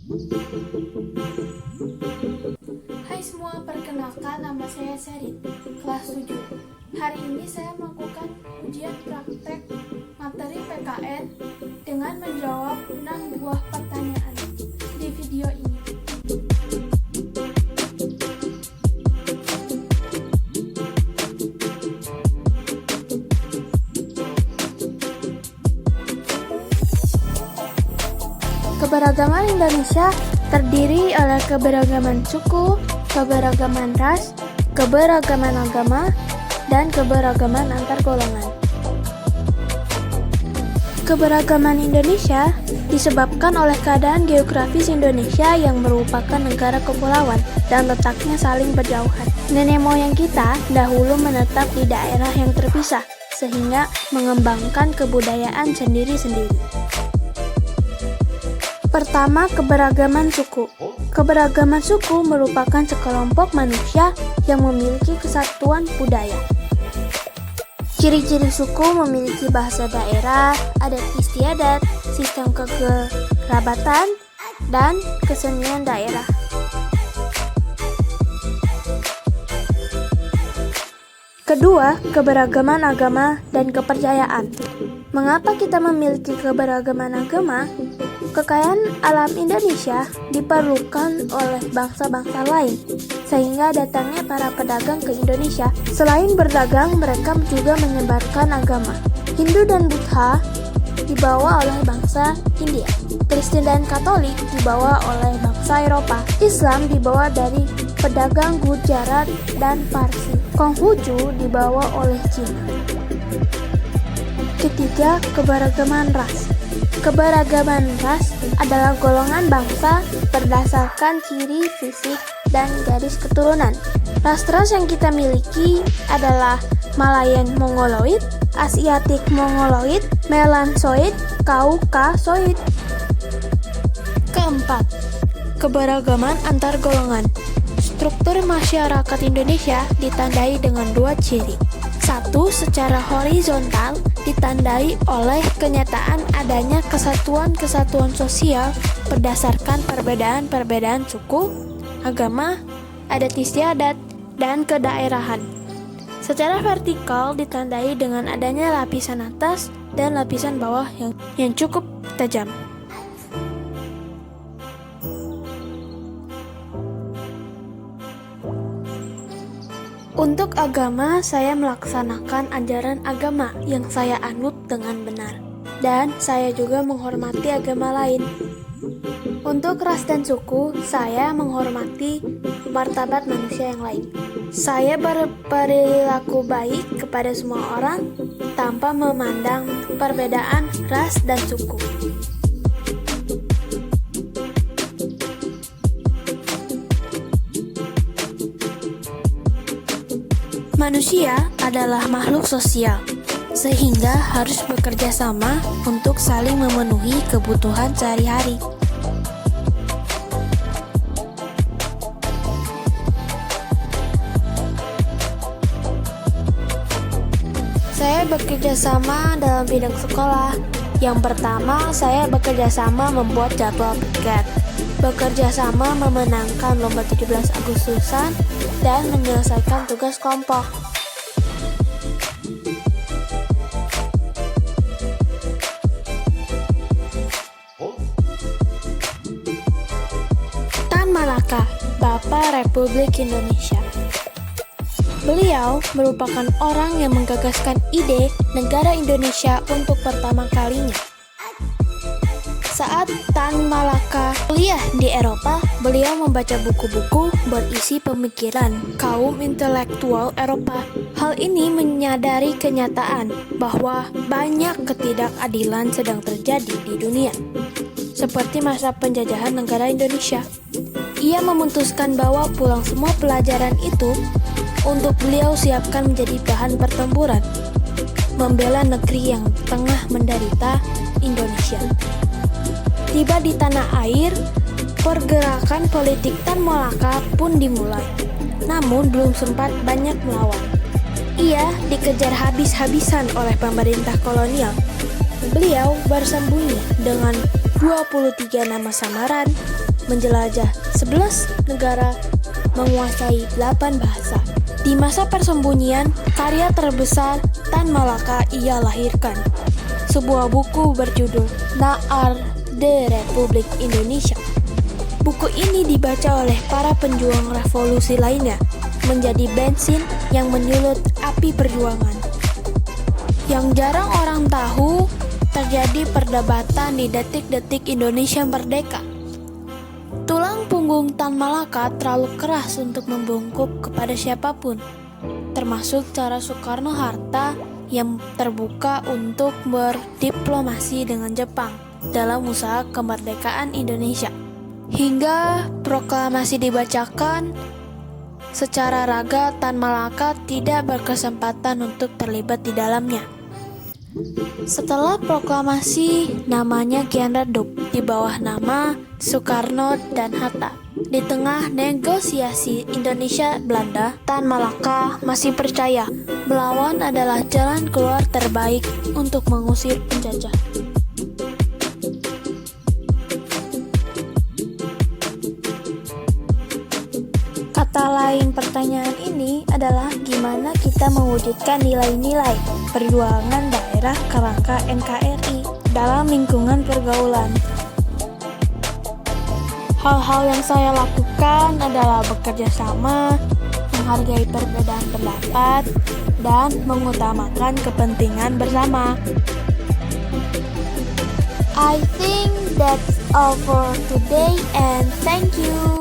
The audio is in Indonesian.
Hai semua, perkenalkan nama saya Serin, kelas 7. Hari ini saya melakukan ujian praktek materi PKN dengan menjawab 6 buah pertanyaan di video ini. Keberagaman Indonesia terdiri oleh keberagaman suku, keberagaman ras, keberagaman agama, dan keberagaman antar golongan. Keberagaman Indonesia disebabkan oleh keadaan geografis Indonesia yang merupakan negara kepulauan dan letaknya saling berjauhan. Nenek moyang kita dahulu menetap di daerah yang terpisah, sehingga mengembangkan kebudayaan sendiri-sendiri. Pertama, keberagaman suku. Keberagaman suku merupakan sekelompok manusia yang memiliki kesatuan budaya. Ciri-ciri suku memiliki bahasa daerah, adat istiadat, sistem kekerabatan, dan kesenian daerah. Kedua, keberagaman agama dan kepercayaan. Mengapa kita memiliki keberagaman agama? Kekayaan alam Indonesia diperlukan oleh bangsa-bangsa lain, sehingga datangnya para pedagang ke Indonesia. Selain berdagang, mereka juga menyebarkan agama. Hindu dan Buddha dibawa oleh bangsa India. Kristen dan Katolik dibawa oleh bangsa Eropa. Islam dibawa dari pedagang Gujarat dan Parsi. Konghucu dibawa oleh Cina. Ketiga, keberagaman ras. Keberagaman ras adalah golongan bangsa berdasarkan ciri fisik dan garis keturunan. Ras-ras yang kita miliki adalah Malayan Mongoloid, Asiatic Mongoloid, Melansoid, Kaukasoid. Keempat, keberagaman antar golongan. Struktur masyarakat Indonesia ditandai dengan dua ciri. Satu, secara horizontal ditandai oleh kenyataan adanya kesatuan-kesatuan sosial berdasarkan perbedaan-perbedaan suku, agama, adat istiadat, dan kedaerahan. Secara vertikal ditandai dengan adanya lapisan atas dan lapisan bawah yang cukup tajam. Untuk agama, saya melaksanakan ajaran agama yang saya anut dengan benar, dan saya juga menghormati agama lain. Untuk ras dan suku, saya menghormati martabat manusia yang lain. Saya berperilaku baik kepada semua orang tanpa memandang perbedaan ras dan suku. Manusia adalah makhluk sosial, sehingga harus bekerja sama untuk saling memenuhi kebutuhan sehari-hari. Saya bekerja sama dalam bidang sekolah. Yang pertama, saya bekerja sama membuat jadwal piket, bekerja sama memenangkan lomba 17 Agustusan, dan menyelesaikan tugas kelompok. Tan Malaka, Bapak Republik Indonesia. Beliau merupakan orang yang menggagaskan ide negara Indonesia untuk pertama kalinya. Saat Tan Malaka kuliah di Eropa, beliau membaca buku-buku berisi pemikiran kaum intelektual Eropa. Hal ini menyadari kenyataan bahwa banyak ketidakadilan sedang terjadi di dunia, seperti masa penjajahan negara Indonesia. Ia memutuskan bahwa pulang semua pelajaran itu untuk beliau siapkan menjadi bahan pertempuran, membela negeri yang tengah menderita, Indonesia. Tiba di tanah air, pergerakan politik Tan Malaka pun dimulai. Namun belum sempat banyak melawan. Ia dikejar habis-habisan oleh pemerintah kolonial. Beliau bersembunyi dengan 23 nama samaran menjelajah 11 negara, menguasai 8 bahasa. Di masa persembunyian, karya terbesar Tan Malaka ia lahirkan. Sebuah buku berjudul Naar de Republik Indonesia. Buku ini dibaca oleh para penjuang revolusi lainnya, menjadi bensin yang menyulut api perjuangan. Yang jarang orang tahu, terjadi perdebatan di detik-detik Indonesia merdeka. Tulang punggung Tan Malaka terlalu keras untuk membungkuk kepada siapapun, termasuk cara Soekarno-Hatta yang terbuka untuk berdiplomasi dengan Jepang dalam usaha kemerdekaan Indonesia. Hingga proklamasi dibacakan, secara raga Tan Malaka tidak berkesempatan untuk terlibat di dalamnya. Setelah proklamasi, namanya kian redup di bawah nama Soekarno dan Hatta. Di tengah negosiasi Indonesia-Belanda, Tan Malaka masih percaya melawan adalah jalan keluar terbaik untuk mengusir penjajah. Kata lain pertanyaan ini adalah gimana kita mewujudkan nilai-nilai perjuangan daerah kerangka NKRI dalam lingkungan pergaulan. Hal-hal yang saya lakukan adalah bekerja sama, menghargai perbedaan pendapat, dan mengutamakan kepentingan bersama. I think that's all for today and thank you.